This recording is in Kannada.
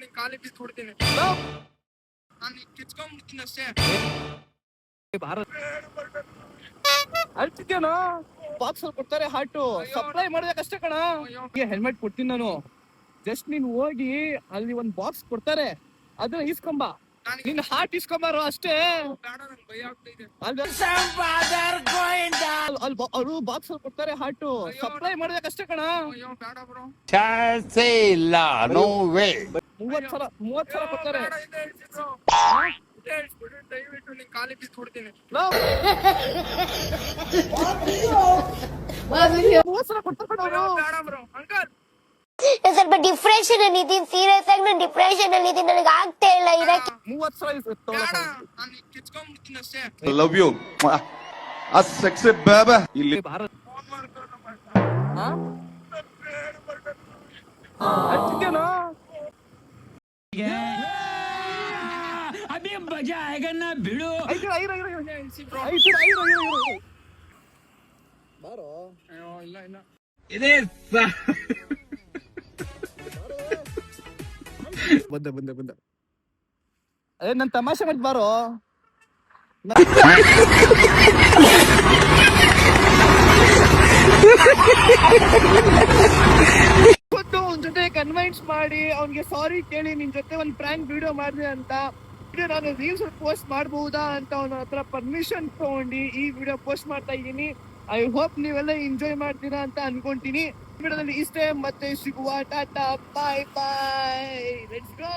ನಿನ್ ಕಾಲಿಗೆ ಬಿದ್ದು ಕೊಡ್ತೀನಿ. ನಾನು ಕಿಚ್ಕೊಂಡ್ಬಿಡ್ತೀನಿ ಅಷ್ಟೇ. ಅಳ್ತಿದ್ಯಾನೋ ಬಾಕ್ಸ್ ಅಲ್ಲಿ ಕೊಡ್ತಾರೆ ಹಾರ್ಟು ಸಪ್ಲೈ ಮಾಡೋದಕ್ಕಷ್ಟೇ ಕಣ. ಹೆಲ್ಮೆಟ್ ಕೊಡ್ತೀನಿ ನಾನು. ಜಸ್ಟ್ ನೀನ್ ಹೋಗಿ ಅಲ್ಲಿ ಒಂದ್ ಬಾಕ್ಸ್ ಕೊಡ್ತಾರೆ ಅದನ್ನ ಇಸ್ಕೊಂಬ. ನಿನ್ ಹಾರ್ಟ್ ಇಸ್ಕೊಂಬಾರು ಅಷ್ಟೇ. ಬೇಡ, ನಂಗೆ ಭಯ ಆಗ್ತಿದೆ. ಅವರು ಬಾಕ್ಸ್ ಅಲ್ಲಿ ಕೊಡ್ತಾರೆ ಹಾರ್ಟು ಸಪ್ಲೈ ಮಾಡೋದಕ್ಕಷ್ಟೇ ಕಣ. ಅಯ್ಯೋ ಬೇಡ ಬ್ರೋ. ಚಾನ್ಸೇ ಇಲ್ಲ, ನೋ ವೇ. 30 ಸಲ ಕೊಡ್ತಾರೆ. ದಯವಿಟ್ಟು ನಿನ್ ಕಾಲಿಗೆ ಬಿದ್ದು ಕೊಡ್ತೀನಿ. 30 ಸಲ ಕೊಡ್ತಾರೆ ಕಣ ಅವರು. ಬೇಡ ಬ್ರೋ ಅಂಕಲ್. ಸ್ವಲ್ಪ ಡಿಪ್ರೆಷನ್ ಅಲ್ಲಿ ಇದೀನಿ, ಸೀರಿಯಸ್ ಆಗಿ ನಾನು ಡಿಪ್ರೆಷನ್ ಅಲ್ಲಿ ಇದೀನಿ, ನನಗೆ ಆಗ್ತಾ ಇಲ್ಲ ಇರಕ್ಕೆ. 30 ಸಲ ಬೇಡ, ನಾನು ಕಿಚ್ಕೊಂಡ್ಬಿಡ್ತೀನಿ ಅಷ್ಟೇ. ಲವ್ ಯು ಆ ಸೆಕ್ಸಿ ಬೇಬ. ಇಲ್ಲಿ ಫೋನ್ ಮಾಡ್ಕೊಂಡು ಅಳ್ತಿದ್ಯಾನೋ अभी मजा आएगा ना भिड़ो. ಬಾರೋ. ಅಯ್ಯೋ ಇಲ್ಲ ಇಲ್ಲ. ಬಂದೆ ಅದೇ ನನ್ ತಮಾಷೆ ಮಾಡಿ ಬಾರೋ. ಅವ್ನ ಜೊತೆ ಕನ್ವಿನ್ಸ್ ಮಾಡಿ ಅವ್ನಿಗೆ ಸಾರಿ ಕೇಳಿ ನಿನ್ ಜೊತೆ ಒಂದ್ ಪ್ರ್ಯಾಂಕ್ ವಿಡಿಯೋ ಮಾಡಿದೆ ಅಂತ ನಾನು ರೀಲ್ಸ್ ಪೋಸ್ಟ್ ಮಾಡಬಹುದಾ ಅಂತ ಅವನ ಹತ್ರ ಪರ್ಮಿಷನ್ ತಗೊಂಡು ಈ ವಿಡಿಯೋ ಪೋಸ್ಟ್ ಮಾಡ್ತಾ ಇದ್ದೀನಿ. ಐ ಹೋಪ್ ನೀವೆಲ್ಲ ಎಂಜಾಯ್ ಮಾಡ್ತೀರಾ ಅಂತ ಅನ್ಕೊಂತೀನಿ. ವಿಡಿಯೋದಲ್ಲಿ ಇಷ್ಟೇ, ಮತ್ತೆ ಸಿಗುವ. ಟಾಟಾ, ಬಾಯ್ ಬಾಯ್, ಲೆಟ್ಸ್ ಗೋ.